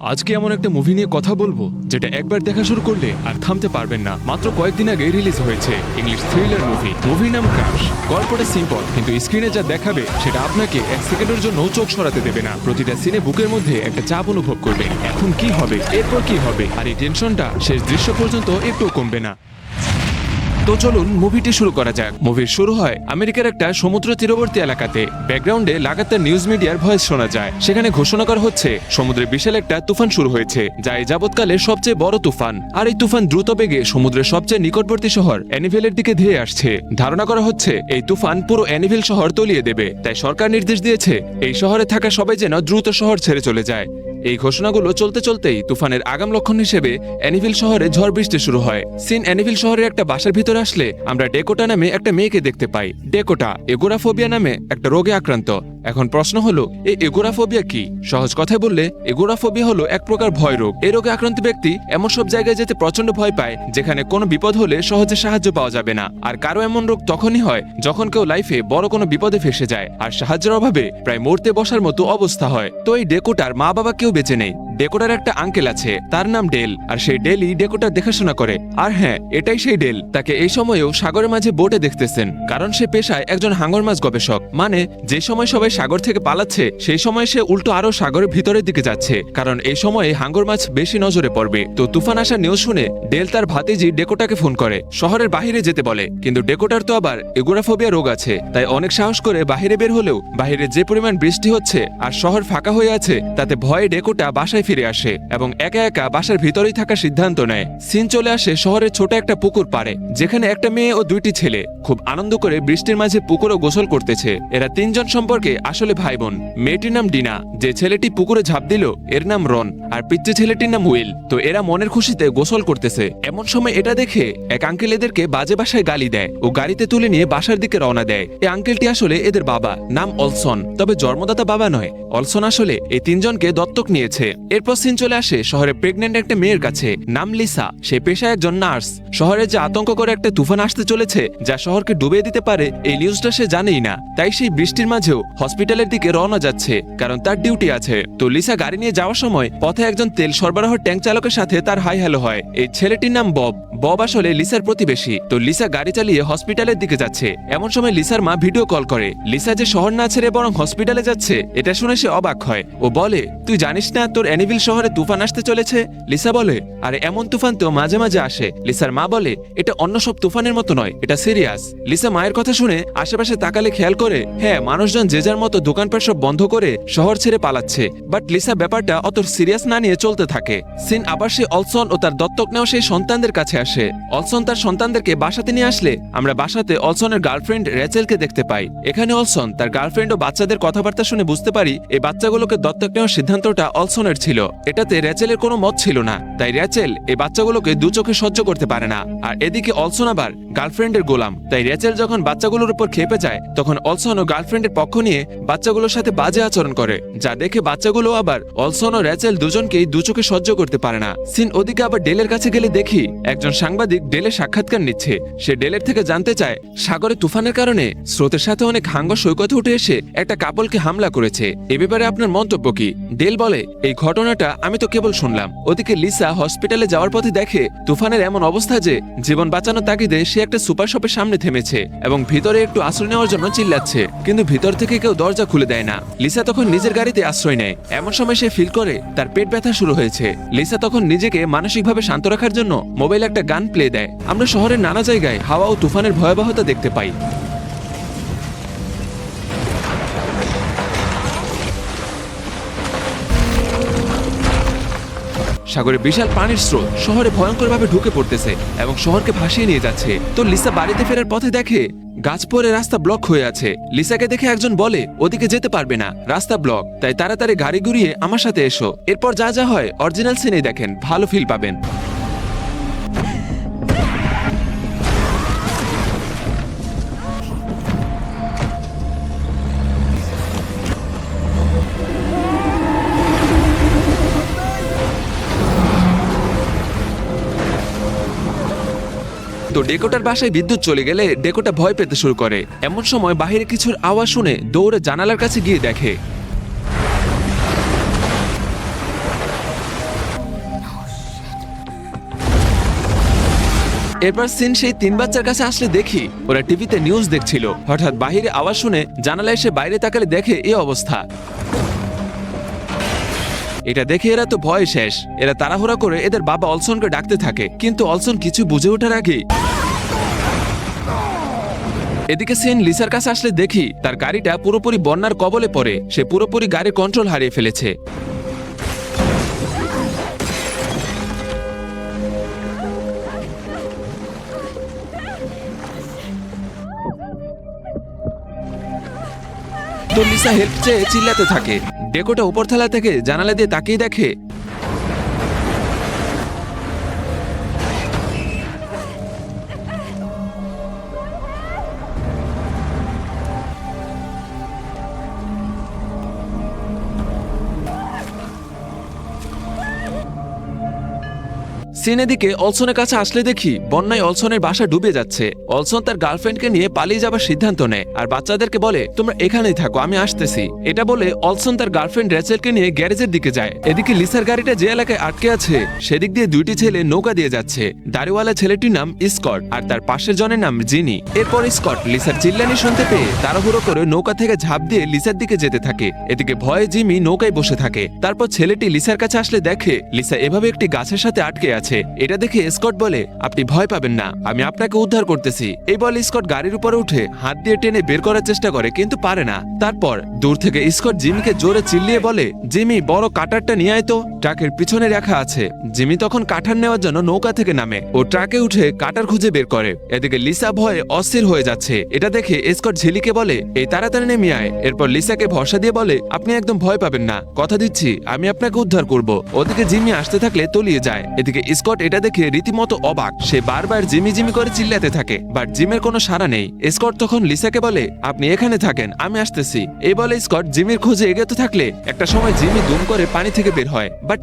আজকে এমন একটা মুভি নিয়ে কথা বলবো যেটা একবার দেখা শুরু করলে আর থামতে পারবেন না। মাত্র কয়েকদিন আগে রিলিজ হয়েছে ইংলিশ থ্রিলার মুভির নাম ক্রাশ। গল্পটা সিম্পল, কিন্তু স্ক্রিনে যা দেখাবে সেটা আপনাকে এক সেকেন্ডের জন্য চোখ সরাতে দেবে না। প্রতিটা সিনে বুকের মধ্যে একটা চাপ অনুভব করবে, এখন কি হবে, এরপর কি হবে, আর এই টেনশনটা শেষ দৃশ্য পর্যন্ত একটুও কমবে না। তো চলুন মুভিটি শুরু করা যাক। মুভির শুরু হয় আমেরিকার একটা সমুদ্র তীরবর্তী এলাকাতে। ব্যাকগ্রাউন্ডে লাগাতার নিউজ মিডিয়ার ভয়েস শোনা যায়। সেখানে ঘোষণা করা হচ্ছে সমুদ্রে বিশাল একটা তুফান শুরু হয়েছে, যা এই যাবৎকালের সবচেয়ে বড় তুফান। আর এই তুফান দ্রুত বেগে সমুদ্রের সবচেয়ে নিকটবর্তী শহর অ্যানিভেলের দিকে ধেয়ে আসছে। ধারণা করা হচ্ছে এই তুফান পুরো অ্যানিভেল শহর তলিয়ে দেবে। তাই সরকার নির্দেশ দিয়েছে এই শহরে থাকা সবাই যেন দ্রুত শহর ছেড়ে চলে যায়। এই ঘোষণাগুলো চলতে চলতেই তুফানের আগাম লক্ষণ হিসেবে অ্যানিভিল শহরে ঝড় বৃষ্টি শুরু হয়। সিন অ্যানিভিল শহরের একটা বাসার ভিতরে আসলে আমরা ডেকোটা নামে একটা মেয়েকে দেখতে পাই। ডেকোটা এগোরাফোবিয়া নামে একটা রোগে আক্রান্ত। এখন প্রশ্ন হলো, এই এগোরাফোবিয়া কি? সহজ কথায় বললে এগোরাফোবিয়া হলো এক প্রকার ভয় রোগ। এই রোগে আক্রান্ত ব্যক্তি এমন সব জায়গায় যেতে প্রচন্ড ভয় পায় যেখানে কোনো বিপদ হলে সহজে সাহায্য পাওয়া যাবে না। আর কারো এমন রোগ তখনই হয় যখন কেউ লাইফে বড় কোনো বিপদে ফেসে যায় আর সাহায্যের অভাবে প্রায় মরতে বসার মতো অবস্থা হয়। তো এই ডেকোটার মা বাবা কেউ বেঁচে নেই। ডেকোটার একটা আঙ্কেল আছে, তার নাম ডেল, আর সেই ডেলই ডেকোটার দেখাশোনা করে। আর হ্যাঁ, এটাই সেই ডেল। তাকে এই সময়েও সাগরের মাঝে বোটে দেখতেছেন, কারণ সে পেশায় একজন হাঙর মাছ গবেষক। মানে যে সময় সবাই সাগর থেকে পালাচ্ছে সেই সময় সে উল্টো আরো সাগরের ভিতরের দিকে যাচ্ছে, কারণ এই সময়ে হাঙর মাছ বেশি নজরে পড়বে। তো তুফান আসার নিউজ শুনে ডেল তার ভাতিজি ডেকোটাকে ফোন করে শহরের বাহিরে যেতে বলে। কিন্তু ডেকোটার তো আবার এগোরাফোবিয়া রোগ আছে, তাই অনেক সাহস করে বাহিরে বের হলেও বাহিরে যে পরিমাণ বৃষ্টি হচ্ছে আর শহর ফাঁকা হয়ে আছে তাতে ভয়ে ডেকোটা বাসায় ফিরে আসে এবং একা একা বাসার ভিতরেই থাকার সিদ্ধান্ত নেয়। সিন চলে আসে শহরের ছোট একটা পুকুর পাড়ে, যেখানে একটা মেয়ে ও দুইটি ছেলে খুব আনন্দ করে বৃষ্টির মাঝে পুকুরে গোসল করতেছে। এরা তিনজন সম্পর্কে আসলে ভাই বোন। মেয়েটির নাম ডিনা, যে ছেলেটি পুকুরে ঝাঁপ দিল এর নাম রন, আর পিচ্চি ছেলেটির নাম উইল। তো এরা মনের খুশিতে গোসল করতেছে। এমন সময় এটা দেখে এক আঙ্কেল এদেরকে বাজে ভাষায় গালি দেয় ও গাড়িতে তুলে নিয়ে বাসার দিকে রওনা দেয়। এই আঙ্কেলটি আসলে এদের বাবা, নাম অলসন, তবে জন্মদাতা বাবা নয়। অলসন আসলে এই তিনজনকে দত্তক নিয়েছে। এরপর সিন চলে আসে শহরে প্রেগনেন্ট একটা মেয়ের কাছে, নাম লিসা। সে পেশায় একজন নার্স। শহরে যে আতঙ্ক করে একটা তুফান আসতে চলেছে যা শহরকে ডুবিয়ে দিতে পারে এই নিউজটা সে জানেই না। তাই সেই বৃষ্টির মাঝেও হসপিটালের দিকে রওনা যাচ্ছে, কারণ তার ডিউটি আছে। তো লিসা গাড়ি নিয়ে যাওয়ার সময় পথে একজন তেল সরবরাহ ট্যাঙ্ক চালকের সাথে তার হাই হ্যালো হয়। এই ছেলেটির নাম বব। বব আসলে লিসার প্রতিবেশী। তো লিসা গাড়ি চালিয়ে হসপিটালের দিকে যাচ্ছে। এমন সময় লিসার মা ভিডিও কল করে। লিসা যে শহর না ছেড়ে বরং হসপিটালে যাচ্ছে এটা শুনে সে অবাক হয়। ও বলে, তুই জানিস না তোর অ্যানিভিল শহরে তুফান আসতে চলেছে? লিসা বলে, আরে এমন তুফান তো মাঝে মাঝে আসে। লিসার মা বলে, এটা অন্য সব তুফানের মতো নয়, এটা সিরিয়াস। লিসা মায়ের কথা শুনে আশেপাশে তাকালে খেয়াল করে, হ্যাঁ, মানুষজন যে যার মতো দোকানপাট সব বন্ধ করে শহর ছেড়ে পালাচ্ছে। বাট লিসা ব্যাপারটা অত সিরিয়াস না নিয়ে চলতে থাকে। সিন আবার সে অলসন ও তার দত্তক নেওয়া সেই সন্তানদের কাছে আসে। অলসন তার সন্তানদেরকে বাসাতে নিয়ে আসলে আমরা বাসাতে অলসনের গার্লফ্রেন্ড রেচেলকে দেখতে পাই। এখানে অলসন তার গার্লফ্রেন্ড ও বাচ্চাদের কথাবার্তা শুনে বুঝতে পারি এই বাচ্চাগুলোকে দত্তক নেওয়ার সিদ্ধান্তটা অলসনের ছিল। এটাতে রেচেলের কোনো মত ছিল না, তাই রেচেল এই বাচ্চাগুলোকে দু চোখে সহ্য করতে পারে না। আর এদিকে অলসন আবার গার্লফ্রেন্ডের গোলাম, তাই রেচেল যখন বাচ্চাগুলোর উপর খেপে যায় তখন অলসন ও গার্লফ্রেন্ডের পক্ষ নিয়ে বাচ্চাগুলোর সাথে বাজে আচরণ করে, যা দেখে বাচ্চাগুলো আবার অলসন ও রেচেল দুজনকেই দু চোখে সহ্য করতে পারে না। সিন ওদিকে আবার ডেলের কাছে গেলে দেখি একজন সাংবাদিক ডেলের সাক্ষাৎকার নিচ্ছে। সে ডেলের থেকে জানতে চায় সাগরে তুফানের কারণে স্রোতের সাথে অনেক হাঙ্গর সৈকতে উঠে এসে একটা কাপলকে হামলা করেছে। এ ব্যাপারে আপনার মন্তব্য কি? ডেল বলে, এই ঘটনাটা আমি তো কেবল শুনলাম। ওদিকে লিসা হসপিটালে যাওয়ার পথে দেখে তুফানের এমন অবস্থা যে জীবন বাঁচানোর তাগিদে সে একটা সুপার শপের সামনে থেমেছে এবং ভিতরে একটু আশ্রয় নেওয়ার জন্য চিল্লাচ্ছে, কিন্তু ভিতর থেকে কেউ দরজা খুলে দেয় না। লিসা তখন নিজের গাড়িতে আশ্রয় নেয়। এমন সময় সে ফিল করে তার পেট ব্যথা শুরু হয়েছে। লিসা তখন নিজেকে মানসিকভাবে শান্ত রাখার জন্য মোবাইলে একটা গান প্লে দেয়। আমরা শহরের নানা জায়গায় হাওয়া ও তুফানের ভয়াবহতা দেখতে পাই। সাগরে বিশাল পানির স্রোত শহরে ভয়ঙ্করভাবে ঢুকে পড়তেছে এবং শহরকে ভাসিয়ে নিয়ে যাচ্ছে। তো লিসা বাড়িতে ফেরার পথে দেখে গাছ পড়ে রাস্তা ব্লক হয়ে আছে। লিসাকে দেখে একজন বলে, ওদিকে যেতে পারবে না, রাস্তা ব্লক, তাই তাড়াতাড়ি গাড়ি ঘুরিয়ে আমার সাথে এসো। এরপর যা যা হয় অরিজিনাল সিনেই দেখেন, ভালো ফিল পাবেন। তো ডেকোটার বাসায় বিদ্যুৎ চলে গেলে ডেকোটা ভয় পেতে শুরু করে। এমন সময় বাহিরে কিছুর আওয়াজ শুনে দৌড়ে জানালার কাছে গিয়ে দেখে এরপর সিন সেই 3 বাচ্চার কাছে আসলে দেখি ওরা টিভিতে নিউজ দেখছিল। হঠাৎ বাহিরে আওয়াজ শুনে জানালা এসে বাইরে তাকালে দেখে এই অবস্থা। এটা দেখে এরা তো ভয় শেষ। এরা তাড়াহুড়া করে এদের বাবা অলসনকে ডাকতে থাকে, কিন্তু অলসন কিছু বুঝে ওঠার আগেই এদিকে সিন লিসার কাছে আসলে দেখি তার গাড়িটা পুরোপুরি বন্যার কবলে পড়ে। সে পুরোপুরি গাড়ির কন্ট্রোল হারিয়ে ফেলেছে। তো লিসা হেল্প চেয়ে চিল্লাতে থাকে। ডেকোটা উপরতলা থেকে জানালা দিয়ে তাকিয়ে দেখে সিন এদিকে অলসনের কাছে আসলে দেখি বন্যায় অলসনের বাসা ডুবে যাচ্ছে। অলসন তার গার্লফ্রেন্ডকে নিয়ে পালিয়ে যাবার সিদ্ধান্ত নেয় আর বাচ্চাদেরকে বলে তোমরা এখানেই থাকো, আমি আসতেছি। এটা বলে অলসন তার গার্লফ্রেন্ড রেচেলকে নিয়ে গ্যারেজের দিকে যায়। এদিকে লিসার গাড়িটা যে এলাকায় আটকে আছে সেদিক দিয়ে 2টি ছেলে নৌকা দিয়ে যাচ্ছে। দাড়িওয়ালা ছেলেটির নাম স্কট আর তার পাশের জনের নাম জিনি। এরপর স্কট লিসার চিল্লানি শুনতে পেয়ে তাড়াহুড়ো করে নৌকা থেকে ঝাঁপ দিয়ে লিসার দিকে যেতে থাকে। এদিকে ভয়ে জিমি নৌকায় বসে থাকে। তারপর ছেলেটি লিসার কাছে আসলে দেখে লিসা এভাবে একটি গাছের সাথে আটকে আছে। এটা দেখে স্কট বলে আপনি ভয় পাবেন না, আমি আপনাকে উদ্ধার করতেছি। এই বলে স্কট গাড়ির উপরে উঠে হাত দিয়ে টেনে বের করার চেষ্টা করে, কিন্তু পারে না। তারপর দূর থেকে স্কট জিমিকে জোরে চিল্লিয়ে বলে জিমি বড় কাটারটা নিয়ে আয় তো, ট্রাকের পিছনে রাখা আছে। জিমি তখন কাঠার নেওয়ার জন্য নৌকা থেকে নামে ও ট্রাকে উঠে কাটার খুঁজে বের করে। এদিকে লিসা ভয়ে অস্থির হয়ে যাচ্ছে। এটা দেখে স্কট ঝিলিকে বলে এই তাড়াতাড়ি নেমে আয়। এরপর লিসাকে ভরসা দিয়ে বলে আপনি একদম ভয় পাবেন না, কথা দিচ্ছি আমি আপনাকে উদ্ধার করব। ওদিকে জিমি আসতে থাকলে তলিয়ে যায়। এদিকে স্কট এটা দেখে রীতিমতো অবাক। সে বারবার জিমি জিমি করে চিল্লাতে থাকে, বাট জিমের কোনো সাড়া নেই। স্কট তখন লিসাকে বলে আপনি এখানে থাকেন, আমি আসতেছি। এই বলে স্কট জিমির খোঁজে এগোতে থাকলে একটা সময় জিমি দুম করে পানি থেকে বের হয়। বাট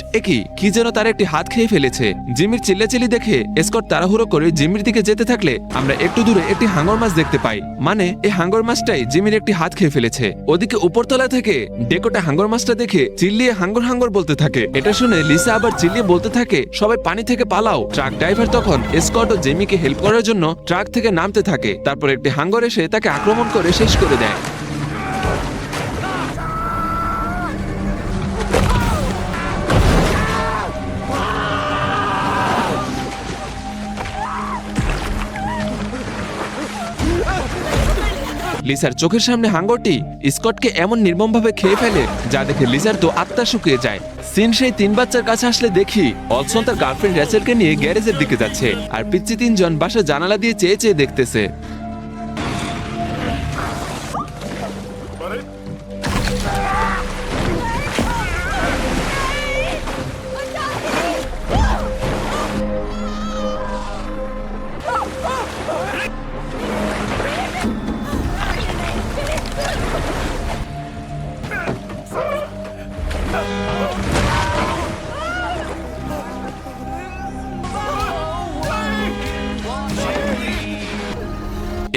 কি যেন তার একটি হাত খেয়ে ফেলেছে। জিমির চিল্লাচিল্লি দেখে স্কট তাড়াহুড়ো করে জিমির দিকে যেতে থাকলে আমরা একটু দূরে একটি হাঙ্গর মাছ দেখতে পাই। মানে এই হাঙ্গর মাছটাই জিমির একটি হাত খেয়ে ফেলেছে। ওদিকে উপরতলা থেকে ডেকোটা হাঙ্গর মাছটা দেখে চিল্লিয়ে হাঙ্গর হাঙ্গর বলতে থাকে। এটা শুনে লিসা আবার চিল্লিয়ে বলতে থাকে সবাই পানি থেকে পালাও। ট্রাক ড্রাইভার তখন স্কট ও জেমিকে হেল্প করার জন্য ট্রাক থেকে নামতে থাকে। তারপর একটি হাঙ্গর এসে তাকে আক্রমণ করে শেষ করে দেয়। লিসার চোখের সামনে হাঙ্গরটি স্কটকে এমন নির্মমভাবে খেয়ে ফেলে যা দেখে লিসার তো আত্মা শুকিয়ে যায়। সিন সেই 3 বাচ্চার কাছে আসলে দেখি অলসন তার গার্লফ্রেন্ড রেচেলকে নিয়ে গ্যারেজের দিকে যাচ্ছে আর পিচ্চি 3 জন বাসা জানালা দিয়ে চেয়ে চেয়ে দেখতেছে।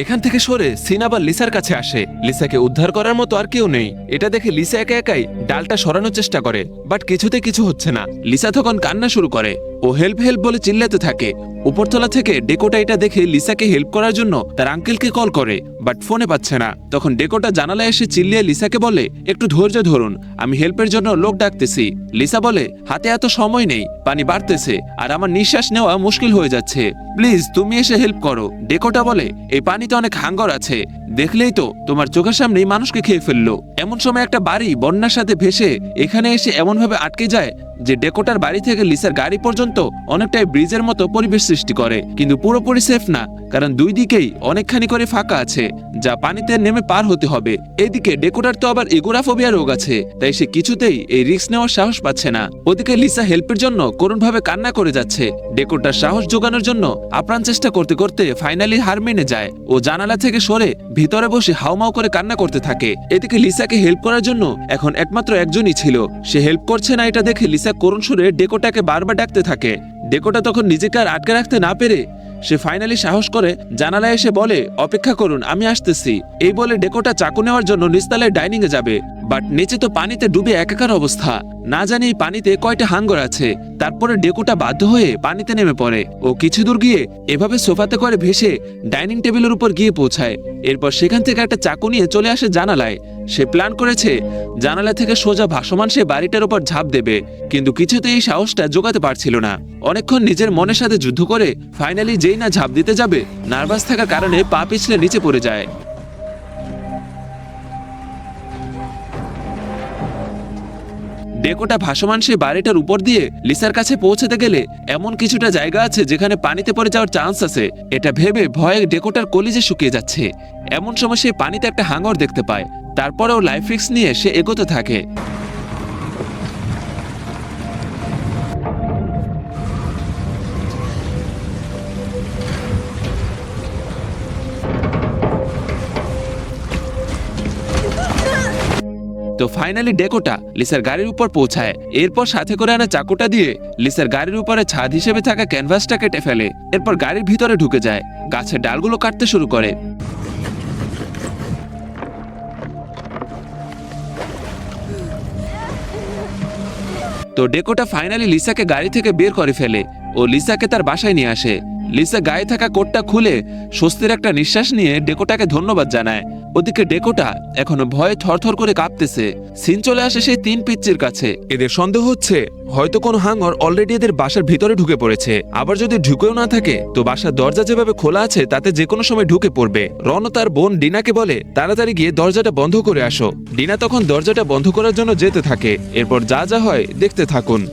এখান থেকে সরে সিন আবার লিসার কাছে আসে। লিসাকে উদ্ধার করার মতো আর কেউ নেই। এটা দেখে লিসা একা একাই ডালটা সরানোর চেষ্টা করে, বাট কিছুতে কিছু হচ্ছে না। লিসা তখন কান্না শুরু করে। ও হেল্প হেল্প বলে চিল্লাতে থাকে। উপরতলা থেকে ডেকোটা এটা দেখে লিসাকে হেল্প করার জন্য তার আঙ্কেলকে কল করে, বাট ফোনে পাচ্ছে না। তখন ডেকোটা জানালায় এসে চিল্লিয়ে লিসাকে বলে একটু ধৈর্য ধরুন, আমি হেল্পের জন্য লোক ডাকতেছি। লিসা বলে হাতে এত সময় নেই, পানি বাড়তেছে আর আমার নিঃশ্বাস নেওয়া মুশকিল হয়ে যাচ্ছে, প্লিজ তুমি এসে হেল্প করো। ডেকোটা বলে এই পানিতে অনেক হাঙ্গর আছে, দেখলেই তো তোমার চোখের সামনেই মানুষকে খেয়ে ফেললো। এমন সময় একটা বাড়ি বন্যার সাথে ভেসে এখানে এসে এমন ভাবে আটকে যায় যে ডেকোটার বাড়ি থেকে লিসার গাড়ি পর্যন্ত অনেকটাই ব্রিজের মতো পরিবেশ সৃষ্টি করে, কিন্তু পুরোপুরি সেফ না, কারণ দুই দিকেই অনেকখানি করে ফাঁকা আছে যা পানিতে নেমে পার হতে হবে। এদিকে ডেকোটার তো আবার এগোরাফোবিয়া রোগ আছে, তাই সে কিছুতেই এই রিস্ক নেওয়ার সাহস পাচ্ছে না। ওদিকে লিসা হেল্পের জন্য করুণভাবে কান্না করে যাচ্ছে। ডেকোটার সাহস জোগানোর জন্য আপ্রাণ চেষ্টা করতে করতে ফাইনালি হার মেনে যায়। ও জানালা থেকে সরে ভিতরে বসে হাউমাউ করে কান্না করতে থাকে। এদিকে লিসাকে হেল্প করার জন্য এখন একমাত্র একজনই ছিল। সে হেল্প করছে না এটা দেখে লিসা করুণ সুরে ডেকোটাকে বারবার ডাকতে থাকে। ডেকোটা তখন নিজেকে আর আটকে রাখতে না পেরে সে ফাইনালি সাহস করে জানালায় এসে বলে, অপেক্ষা করুন, আমি আসতেছি। এই বলে ডেকোটা চাকু নেওয়ার জন্য নিচতলায় ডাইনিং এ যাবে, বাট নিচে তো পানিতে ডুবে একাকার অবস্থা। না জানি এই পানিতে কয়টা হাঙ্গর আছে। তারপরে ডেকোটা বাধ্য হয়ে পানিতে নেমে পড়ে ও কিছু দূর গিয়ে এভাবে সোফাতে করে ভেসে ডাইনিং টেবিলের উপর গিয়ে পৌঁছায়। এরপর সেখান থেকে একটা চাকু নিয়ে চলে আসে জানালায়। সে প্ল্যান করেছে জানালা থেকে সোজা ভাসমান সে বাড়িটার উপর ঝাঁপ দেবে, কিন্তু কিছুতেই এই সাহসটা জোগাতে পারছিল না। অনেকক্ষণ নিজের মনের সাথে যুদ্ধ করে ফাইনালি যেই না ঝাঁপ দিতে যাবে, নার্ভাস থাকার কারণে পা পিছলে নিচে পড়ে যায়। ডেকোটা ভাসমান সেই বাড়িটার উপর দিয়ে লিসার কাছে পৌঁছাতে গেলে এমন কিছুটা জায়গা আছে যেখানে পানিতে পড়ে যাওয়ার চান্স আছে। এটা ভেবে ভয়ে ডেকোটার কলিজে শুকিয়ে যাচ্ছে। এমন সময় সে পানিতে একটা হাঙ্গর দেখতে পায়। তারপরেও লাইফ রিস্ক নিয়ে সে এগোতে থাকে। তো ফাইনালি ডেকোটা লিসার গাড়ির উপর পৌঁছায়। এরপর সাথে করে আনা চাকুটা দিয়ে লিসার গাড়ির উপরে ছাদ হিসেবে থাকা ক্যানভাসটা কেটে ফেলে। এরপর গাড়ির ভিতরে ঢুকে যায়, গাছের ডালগুলো কাটতে শুরু করে। তো ডেকোটা ফাইনালি লিসাকে গাড়ি থেকে বের করে ফেলে ও লিসাকে তার বাসায় নিয়ে আসে। লিসা গায়ে থাকা কোটটা খুলে স্বস্তির একটা নিঃশ্বাস নিয়ে ডেকোটাকে ধন্যবাদ জানায়। ওদিকে ডেকোটা এখনো ভয়ে থরথর করে কাঁপতেছে। সিন চলে আসে সেই 3 পিচ্চির কাছে। এদের সন্দেহ হচ্ছে হয়তো কোনো হাঙ্গর অলরেডি এদের বাসার ভিতরে ঢুকে পড়েছে। আবার যদি ঢুকেও না থাকে তো বাসার দরজা যেভাবে খোলা আছে তাতে যে কোনো সময় ঢুকে পড়বে। রন তার বোন ডিনাকে বলে তাড়াতাড়ি গিয়ে দরজাটা বন্ধ করে আসো। ডিনা তখন দরজাটা বন্ধ করার জন্য যেতে থাকে। এরপর যা যা হয় দেখতে থাকুন।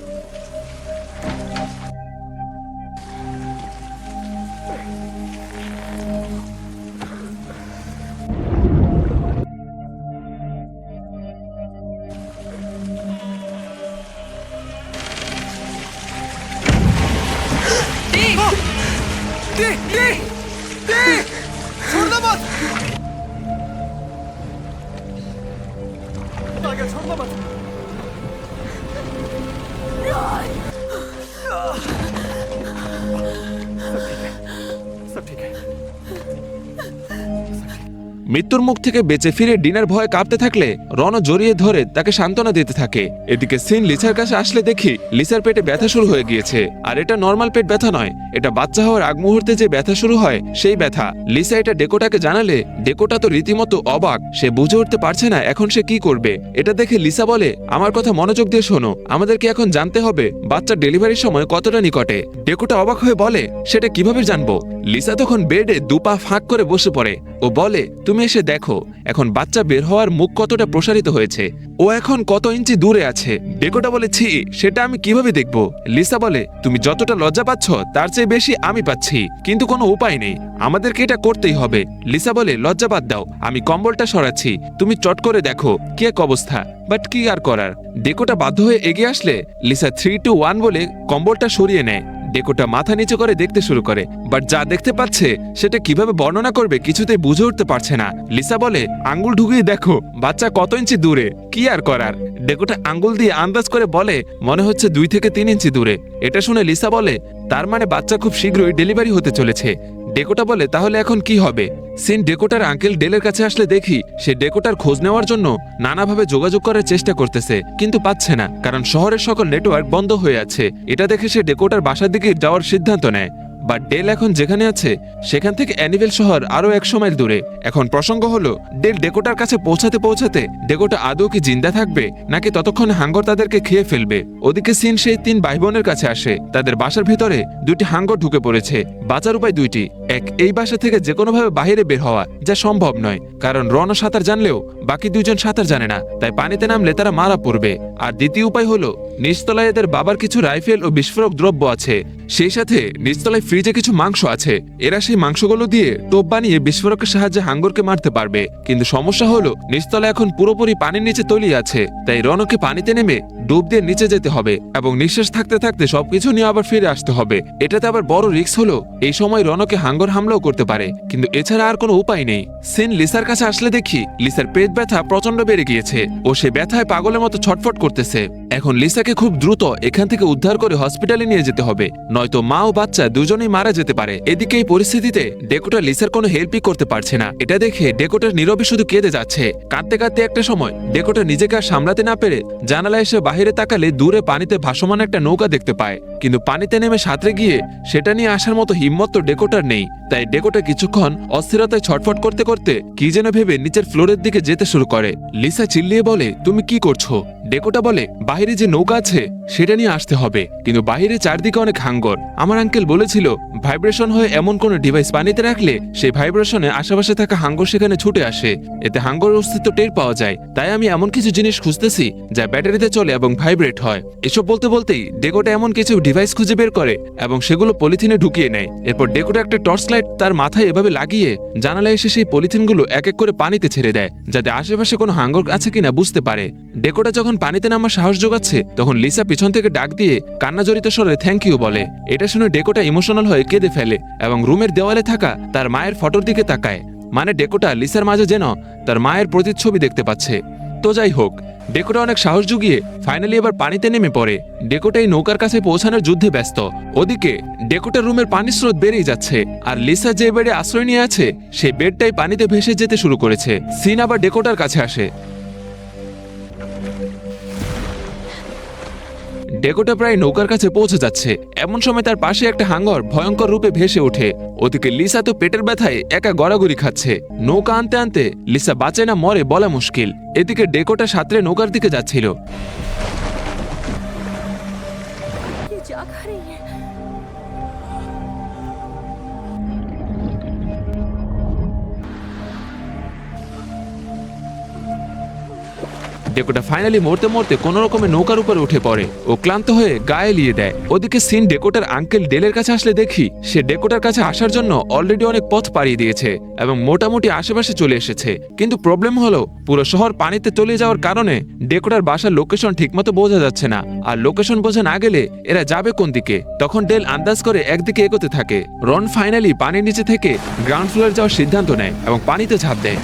মৃত্যুর মুখ থেকে বেঁচে ফিরে ডিনার ভয়ে কাঁপতে থাকলে রন জড়িয়ে ধরে তাকে সান্ত্বনা দিতে থাকে। এদিকে সিন লিসার কাছে আসলে দেখি লিসার পেটে ব্যথা শুরু হয়ে গিয়েছে। আর এটা নর্মাল পেট ব্যথা নয়, এটা বাচ্চা হওয়ার আগ মুহূর্তে যে ব্যথা শুরু হয় সেই ব্যথা। লিসা এটা ডেকোটাকে জানালে ডেকোটা তো রীতিমতো অবাক। সে বুঝে উঠতে পারছে না এখন সে কি করবে। এটা দেখে লিসা বলে, আমার কথা মনোযোগ দিয়ে শোনো, আমাদেরকে এখন জানতে হবে বাচ্চার ডেলিভারির সময় কতটা নিকটে। ডেকোটা অবাক হয়ে বলে, সেটা কিভাবে জানবো? লিসা তখন বেডে দুপা ফাঁক করে বসে পড়ে ও বলে, তুমি এসে দেখো এখন বাচ্চা বের হওয়ার মুখ কতটা প্রসারিত হয়েছে, ও এখন কত ইঞ্চি দূরে আছে। ডেকোটা বলে, ছি, সেটা আমি কিভাবে দেখবো? লিসা বলে, তুমি যতটা লজ্জা পাচ্ছ তার চেয়ে বেশি আমি পাচ্ছি, কিন্তু কোনো উপায় নেই, আমাদেরকে এটা করতেই হবে। লিসা বলে, লজ্জা বাদ দাও, আমি কম্বলটা সরাচ্ছি, তুমি চট করে দেখো কি এক অবস্থা। বাট কি আর করার, ডেকোটা বাধ্য হয়ে এগিয়ে আসলে লিসা 3, 2, 1 বলে কম্বলটা সরিয়ে নেয়। ডেকোটা মাথা নিচু করে দেখতে শুরু করে, বাট যা দেখতে পাচ্ছে সেটা কিভাবে বর্ণনা করবে কিছুতেই বুঝে উঠতে পারছে না। লিসা বলে, আঙ্গুল ঢুকিয়ে দেখো বাচ্চা কত ইঞ্চি দূরে। কি আর করার, ডেকোটা আঙ্গুল দিয়ে আন্দাজ করে বলে, মনে হচ্ছে 2 থেকে 3 ইঞ্চি দূরে। এটা শুনে লিসা বলে, তার মানে বাচ্চা খুব শীঘ্রই ডেলিভারি হতে চলেছে। ডেকোটা বলে, তাহলে এখন কি হবে? সিন ডেকোটার আঙ্কেল ডেলের কাছে আসলে দেখি সে ডেকোটার খোঁজ নেওয়ার জন্য নানাভাবে যোগাযোগ করার চেষ্টা করতেছে, কিন্তু পাচ্ছে না, কারণ শহরের সকল নেটওয়ার্ক বন্ধ হয়ে আছে। এটা দেখে সে ডেকোটার বাসার দিকে যাওয়ার সিদ্ধান্ত নেয়। বাট ডেল এখন যেখানে আছে সেখান থেকে অ্যানিভেল শহর আরো 100 মাইল দূরে। এখন প্রসঙ্গ হলো ডেল ডেকোটার কাছে পৌঁছাতে পৌঁছাতে ডেকোটা আদৌ কি জিন্দা থাকবে নাকি ততক্ষণে হাঙ্গর তাদেরকে খেয়ে ফেলবে। ওদিকে সিন সেই 3 ভাই বোনের কাছে আসে। তাদের বাসার ভিতরে 2টি হাঙ্গর ঢুকে পড়েছে। বাঁচার উপায় 2টি। এক, এই বাসা থেকে যে কোনো ভাবে বাইরে বের হওয়া, যা সম্ভব নয়, কারণ রন সাঁতার জানলেও বাকি 2 জন সাঁতার জানে না, তাই পানিতে নামলে তারা মারা পড়বে। আর দ্বিতীয় উপায় হলো নিচতলায় এদের বাবার কিছু রাইফেল ও বিস্ফোরক দ্রব্য আছে, সেই সাথে নিচতলায় ফ্রিজে কিছু মাংস আছে। এরা সেই মাংসগুলো দিয়ে টোপ বানিয়ে বিস্ফোরকের সাহায্যে হাঙ্গরকে মারতে পারবে। কিন্তু সমস্যা হলো নিচতলা এখন পুরোপুরি পানির নিচে তলিয়ে আছে, তাই রনকে পানিতে নেমে ডুব দিয়ে নিচে যেতে হবে এবং নিঃশ্বাস থাকতে থাকতে সবকিছু নিয়ে আবার ফিরে আসতে হবে। এটাতে আবার বড় রিস্ক হলো এই সময় রনকে হাঙ্গর হামলাও করতে পারে, কিন্তু এছাড়া আর কোনো উপায় নেই। সিন লিসার কাছে আসলে দেখি লিসার পেট ব্যথা প্রচন্ড বেড়ে গিয়েছে ও সে ব্যথায় পাগলের মতো ছটফট করতেছে। এখন লিসাকে খুব দ্রুত এখান থেকে উদ্ধার করে হসপিটালে নিয়ে যেতে হবে, নয়তো মা ও বাচ্চা দুজনেই মারা যেতে পারে। এদিকে এই পরিস্থিতিতে ডেকোটা লিসার কোনো হেল্পই করতে পারছে না। এটা দেখে ডেকোটার নীরবে শুধু কেঁদে যাচ্ছে। কাঁদতে কাঁদতে একটা সময় ডেকোটা নিজেকে আর সামলাতে না পেরে জানালা এসে বাইরে তাকালে দূরে পানিতে ভাসমান একটা নৌকা দেখতে পায়, কিন্তু পানিতে নেমে সাঁতরে গিয়ে সেটা নিয়ে আসার মতো হিম্মত তো ডেকোটার নেই। তাই ডেকোটা কিছুক্ষণ অস্থিরতায় ছটফট করতে করতে কি যেন ভেবে নিচের ফ্লোরের দিকে যেতে শুরু করে। লিসা চিল্লিয়ে বলে, তুমি কি করছো? ডেকোটা বলে, বাইরে যে নৌকা আছে সেটা নিয়ে আসতে হবে, কিন্তু বাইরে চারদিকে অনেক হাঙ্গর। আমার আঙ্কেল বলেছিল ভাইব্রেশন হয়ে এমন কোন ডিভাইস পানিতে রাখলে সেই ভাইব্রেশনে আশেপাশে থাকা হাঙ্গর সেখানে ছুটে আসে, এতে হাঙ্গর অস্তিত্ব টের পাওয়া যায়। তাই আমি এমন কিছু জিনিস খুঁজতেছি যা ব্যাটারিতে চলে এবং ভাইব্রেট হয়। এসব বলতে বলতেই ডেকোটা এমন কিছু ডিভাইস খুঁজে বের করে এবং সেগুলো পলিথিনে ঢুকিয়ে নেয়। এরপর ডেকোটা একটা টর্চ লাইট তার মাথায় এভাবে লাগিয়ে জানালায় এসে সেই পলিথিনগুলো এক এক করে পানিতে ছেড়ে দেয়, যাতে আশেপাশে কোনো হাঙ্গর আছে কিনা বুঝতে পারে। ডেকোটা যখন পানিতে নামার সাহস জোগাচ্ছে তখন লিসা পিছন থেকে ডাক দিয়ে কান্নাজড়িত স্বরে থ্যাংক ইউ বলে। এটা শুনে ডেকোটা ইমোশনাল হয়ে কেঁদে ফেলে এবং রুমের দেওয়ালে থাকা তার মায়ের ফটোর দিকে তাকায়। মানে ডেকোটা লিসার মাঝে যেন তার মায়ের প্রতিচ্ছবি দেখতে পাচ্ছে। তো যাই হোক, ডেকোটা অনেক সাহস জুগিয়ে ফাইনালি এবার পানিতে নেমে পড়ে। ডেকোটা এই নৌকার কাছে পৌঁছানোর যুদ্ধে ব্যস্ত। ওদিকে ডেকোটার রুমের পানির স্রোত বেড়েই যাচ্ছে, আর লিসা যে বেডে আশ্রয় নিয়ে আছে সেই বেডটাই পানিতে ভেসে যেতে শুরু করেছে। সিন আবার ডেকোটার কাছে আসে। ডেকোটা প্রায় নৌকার কাছে পৌঁছে যাচ্ছে, এমন সময় তার পাশে একটা হাঙ্গর ভয়ঙ্কর রূপে ভেসে ওঠে। ওদিকে লিসা তো পেটের ব্যথায় একা গড়াগড়ি খাচ্ছে। নৌকা আনতে আনতে লিসা বাঁচে না মরে বলা মুশকিল। এদিকে ডেকোটা সাঁতরে নৌকার দিকে যাচ্ছিল। ডেকোটা ফাইনালি মরতে মরতে কোন রকমে নৌকার উপরে উঠে পড়ে ও ক্লান্ত হয়ে গায়ে লিয়ে দেয়। ওদিকে সিন ডেকোটার আঙ্কেল ডেলের কাছে আসলে দেখি সে ডেকোটার কাছে আসার জন্য অলরেডি অনেক পথ পাড়িয়ে দিয়েছে এবং মোটামুটি আশেপাশে চলে এসেছে। কিন্তু প্রবলেম হলো পুরো শহর পানিতে তলিয়ে যাওয়ার কারণে ডেকোটার বাসার লোকেশন ঠিকমতো বোঝা যাচ্ছে না, আর লোকেশন বোঝা না গেলে এরা যাবে কোন দিকে। তখন ডেল আন্দাজ করে একদিকে এগোতে থাকে। রন ফাইনালি পানির নিচে থেকে গ্রাউন্ড ফ্লোরে যাওয়ার সিদ্ধান্ত নেয় এবং পানিতে ঝাঁপ দেয়।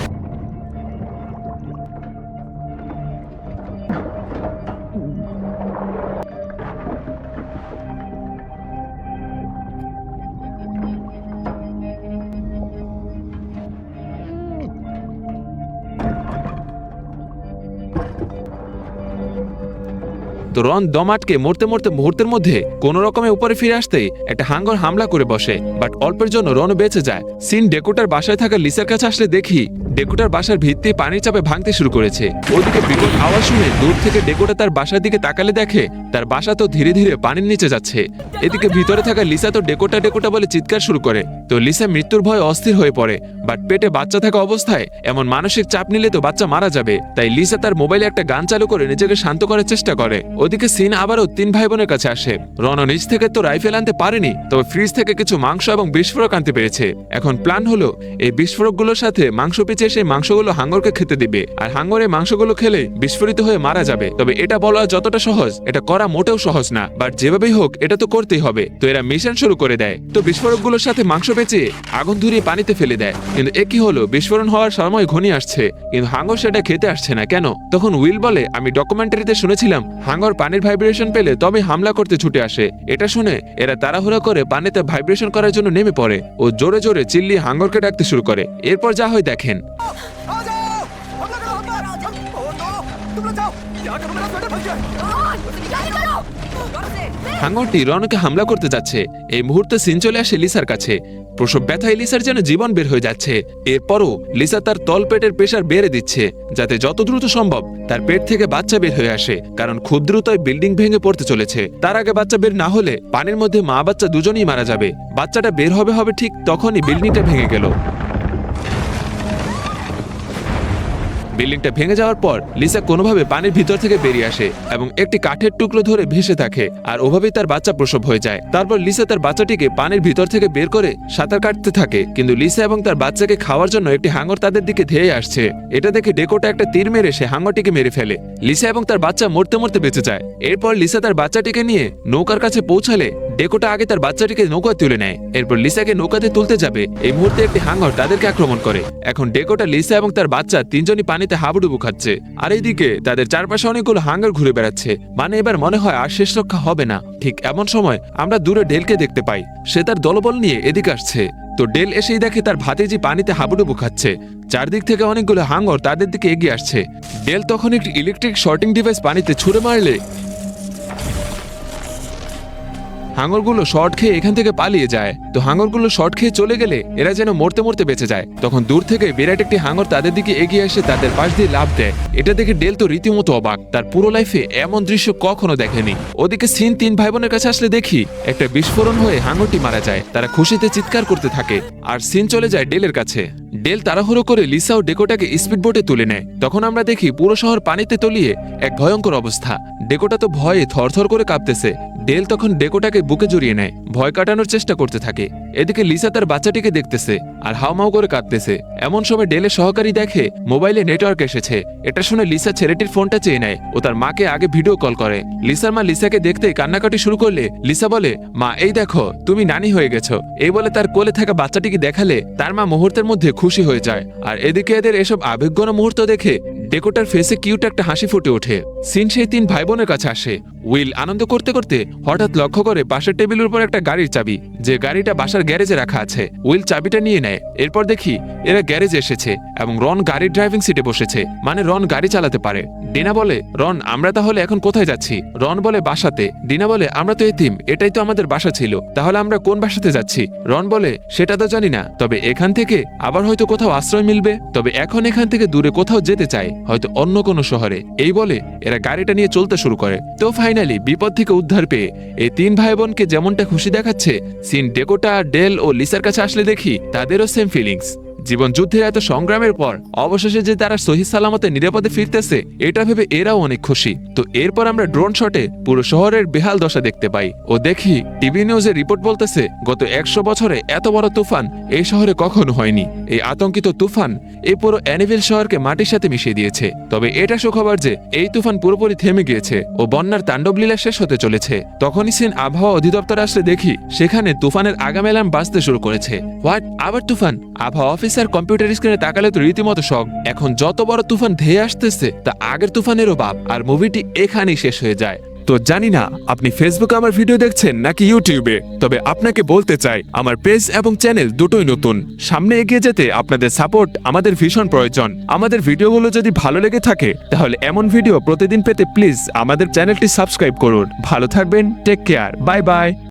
তো রন দম আটকে মরতে মরতে মুহূর্তের মধ্যে কোন রকমে উপরে ফিরে আসতেই একটা হাঙ্গর হামলা করে বসে, বাট অল্পের জন্য রন বেঁচে যায়। সিন ডেকোটার বাসায় থাকা লিসার কাছে আসলে দেখি ডেকোটার বাসার ভিত্তি পানির চাপে ভাঙতে শুরু করেছে। ওদিকে বিকট আওয়াজ শুনে দূর থেকে ডেকোটা তার বাসার দিকে তাকালে দেখে তার বাসা তো ধীরে ধীরে পানির নিচে যাচ্ছে। এদিকে ভিতরে থাকা লিসা তো ডেকোটা ডেকোটা বলে চিৎকার শুরু করে। তো লিসা মৃত্যুর ভয়ে অস্থির হয়ে পড়ে, বাট পেটে বাচ্চা থাকা অবস্থায় এমন মানসিক চাপ নিলে তো বাচ্চা মারা যাবে। তাই লিসা তার মোবাইলে একটা গান চালু করে নিজেকে শান্ত করার চেষ্টা করে। ওদিকে সিন আবারও তিন ভাই বোনের কাছে আসে। রন নিজ থেকে তো রাইফেল আনতে পারেনি, তবে ফ্রিজ থেকে কিছু মাংস এবং বিস্ফোরক আনতে পেরেছে। এখন প্ল্যান হলো এই বিস্ফোরকগুলোর সাথে মাংস পিছিয়ে সেই মাংসগুলো হাঙ্গরকে খেতে দিবে, আর হাঙ্গর এই মাংসগুলো খেলে বিস্ফোরিত হয়ে মারা যাবে। তবে এটা বলা যতটা সহজ, এটা করা মোটেও সহজ না, বাট যেভাবেই হোক এটা তো করতেই হবে। তো এরা মিশন শুরু করে দেয়। তো বিস্ফোরকগুলোর সাথে মাংস পেঁচিয়ে আগুন ধরিয়ে পানিতে ফেলে দেয়। কিন্তু একই হলো, বিস্ফোরণ হওয়ার সময় ঘনিয়ে আসছে, কিন্তু হাঙ্গর সেটা খেতে আসছে না কেন? তখন উইল বলে, আমি ডকুমেন্টারিতে শুনেছিলাম হাঙ্গর পানির ভাইব্রেশন পেলে তবে হামলা করতে ছুটে আসে। এটা শুনে এরা তাড়াহুড়া করে পানিতে ভাইব্রেশন করার জন্য নেমে পড়ে ও জোরে জোরে চিল্লিয়ে হাঙ্গরকে ডাকতে শুরু করে। এরপর যা হয় দেখেন। হাঙ্গরটি রনকে হামলা করতে যাচ্ছে। এই মুহূর্তে সিন চলে আসে লিসার কাছে। প্রসব ব্যথায় লিসার যেন জীবন বের হয়ে যাচ্ছে। এরপরও লিসা তার তল পেটের প্রেসার বেড়ে দিচ্ছে, যাতে যত দ্রুত সম্ভব তার পেট থেকে বাচ্চা বের হয়ে আসে, কারণ খুব দ্রুতই বিল্ডিং ভেঙে পড়তে চলেছে। তার আগে বাচ্চা বের না হলে পানির মধ্যে মা বাচ্চা দুজনেই মারা যাবে। বাচ্চাটা বের হবে ঠিক তখনই বিল্ডিংটা ভেঙে গেল। বিল্ডিংটা ভেঙে যাওয়ার পর লিসা কোনোভাবে পানির ভিতর থেকে বেরিয়ে আসে এবং একটি কাঠের টুকরো ধরে ভেসে থাকে, আর ওভাবেই তার বাচ্চা প্রসব হয়ে যায়। তারপর লিসা তার বাচ্চাটিকে পানির ভিতর থেকে বের করে সাঁতার কাটতে থাকে, কিন্তু লিসা এবং তার বাচ্চাকে খাওয়ার জন্য একটি হাঙ্গর তাদের দিকে ধেয়ে আসছে। এটা দেখে ডেকোটা একটা তীর মেরে সে হাঙ্গরটিকে মেরে ফেলে। লিসা এবং তার বাচ্চা মরতে মরতে বেঁচে যায়। এরপর লিসা তার বাচ্চাটিকে নিয়ে নৌকার কাছে পৌঁছালে ডেকোটা আগে তার বাচ্চাটিকে নৌকায় তুলে নেয়। এরপর লিসাকে নৌকাতে তুলতে যাবে এই মুহূর্তে একটি হাঙ্গর তাদেরকে আক্রমণ করে। এখন ডেকোটা, লিসা এবং তার বাচ্চা তিনজনই পানিতে হাবুডুবু খাচ্ছে। আর এইদিকে তাদের চারপাশে অনেকগুলো হাঙ্গর ঘুরে বেড়াচ্ছে। মানে এবার মনে হয় আর শেষ রক্ষা হবে না। ঠিক এমন সময় আমরা দূরে ডেলকে দেখতে পাই। সে তার দলবল নিয়ে এদিকে আসছে। তো ডেল এসেই দেখে তার ভাতিজি পানিতে হাবুডুবু খাচ্ছে। চারদিক থেকে অনেকগুলো হাঙ্গর তাদের দিকে এগিয়ে আসছে। ডেল তখন একটি ইলেকট্রিক শর্টিং ডিভাইস পানিতে ছুঁড়ে মারলে হাঙ্গরগুলো শর্ট খেয়ে এখান থেকে পালিয়ে যায়। তো হাঙ্গরগুলো শর্ট খেয়ে চলে গেলে এরা যেন মরতে মরতে বেঁচে যায়। তখন দূর থেকে বিরাট একটি হাঙ্গর তাদের দিকে এগিয়ে এসে তাদের পাশ দিয়ে লাফ দেয়। এটা দেখে ডেল তো রীতিমতো অবাক। তার পুরো লাইফে এমন দৃশ্য কখনো দেখেনি। ওদিকে সিন তিন ভাই বোনের কাছে আসলে দেখি একটা বিস্ফোরণ হয়ে হাঙ্গরটি মারা যায়। তারা খুশিতে চিৎকার করতে থাকে। আর সিন চলে যায় ডেলের কাছে। ডেল তাড়াহুড়ো করে লিসা ও ডেকোটাকে স্পিডবোটে তুলে নেয়। তখন আমরা দেখি পুরো শহর পানিতে তলিয়ে এক ভয়ঙ্কর অবস্থা। ডেকোটা তো ভয়ে থরথর করে কাঁপতেছে। ডেল তখন ডেকোটাকে বুকে জড়িয়ে নেয়, ভয় কাটানোর চেষ্টা করতে থাকে। এদিকে লিসা তার বাচ্চাটিকে দেখতেছে আর হাউমাউ করে কাঁদতেছে। এমন সময় ডেলের সহকারী দেখে মোবাইলে নেটওয়ার্ক এসেছে। এটা শুনে লিসা ছেলেটির ফোনটা চেয়ে নেয় ও তার মাকে আগে ভিডিও কল করে। লিসার মা লিসাকে দেখতেই কান্নাকাটি শুরু করলে লিসা বলে, মা এই দেখো তুমি নানি হয়ে গেছো। এই বলে তার কোলে থাকা বাচ্চাটিকে দেখালে তার মা মুহূর্তের মধ্যে খুশি হয়ে যায়। আর এদিকে এদের এসব আবেগঘন মুহূর্ত দেখে ডেকোটার ফেসে কিউট একটা হাসি ফুটে ওঠে। সিন সেই তিন ভাই বোনের কাছে আসে। উইল আনন্দ করতে করতে হঠাৎ লক্ষ্য করে পাশের টেবিলের উপর একটা গাড়ির চাবি, যে গাড়িটা বাসার গ্যারেজে রাখা আছে। উইল চাবিটা নিয়ে নেয়। এরপর দেখি এরা গ্যারেজে এসেছে এবং রন গাড়ির ড্রাইভিং সিটে বসেছে। মানে রন গাড়ি চালাতে পারে। ডিনা বলে, রন আমরা তাহলে এখন কোথায় যাচ্ছি? রন বলে, বাসাতে। ডিনা বলে, আমরা তো এতিম, এটাই তো আমাদের বাসা ছিল, তাহলে আমরা কোন বাসাতে যাচ্ছি? রন বলে, সেটা তো জানি না, তবে এখান থেকে আবার হয়তো কোথাও আশ্রয় মিলবে। তবে এখন এখান থেকে দূরে কোথাও যেতে চাই, হয়তো অন্য কোনো শহরে। এই বলে এরা গাড়িটা নিয়ে চলতে শুরু করে। তো ফাইনালি বিপদ থেকে উদ্ধার পেয়ে এই তিন ভাই বোনকে যেমনটা খুশি দেখাচ্ছে, সিন ডেকোটা, ডেল ও লিসার কাছে আসলে দেখি তাদেরও সেম ফিলিংস। জীবন যুদ্ধের এত সংগ্রামের পর অবশেষে যে তারা সহি সালামতে নিরাপদে ফিরতেছে, এটা ভেবে এরাও অনেক খুশি। তো এরপর আমরা ড্রোন শটে পুরো শহরের বেহাল দশা দেখতে পাই ও দেখি টিভি নিউজের রিপোর্ট বলতেছে গত 100 বছরে এত বড় তুফান এই শহরে কখনো হয়নি। এই আতঙ্কিত তুফান এই পুরো অ্যানিভিল শহরকে মাটির সাথে মিশিয়ে দিয়েছে। তবে এটা সুখবর যে এই তুফান পুরোপুরি থেমে গিয়েছে ও বন্যার তাণ্ডবলীলা শেষ হতে চলেছে। তখনই সিন আবহাওয়া অধিদপ্তরে আসলে দেখি সেখানে তুফানের আগাম অ্যালার্ম বাজতে শুরু করেছে। হোয়াট, আবার তুফান? আবহাওয়া অফিসার কম্পিউটার স্ক্রিনে তাকালে তো রীতিমতো শক। এখন যত বড় তুফান ধেয়ে আসতেছে তা আগের তুফানেরও বাপ। আর মুভিটি এখানেই শেষ হয়ে যায়। তো জানি না আপনি ফেসবুকে আমার ভিডিও দেখছেন নাকি ইউটিউবে, তবে আপনাকে বলতে চাই আমার পেজ এবং চ্যানেল দুটোই নতুন। সামনে এগিয়ে যেতে আপনাদের সাপোর্ট আমাদের ভীষণ প্রয়োজন। আমাদের ভিডিওগুলো যদি ভালো লেগে থাকে তাহলে এমন ভিডিও প্রতিদিন পেতে প্লিজ আমাদের চ্যানেলটি সাবস্ক্রাইব করুন। ভালো থাকবেন, টেক কেয়ার, বাই বাই।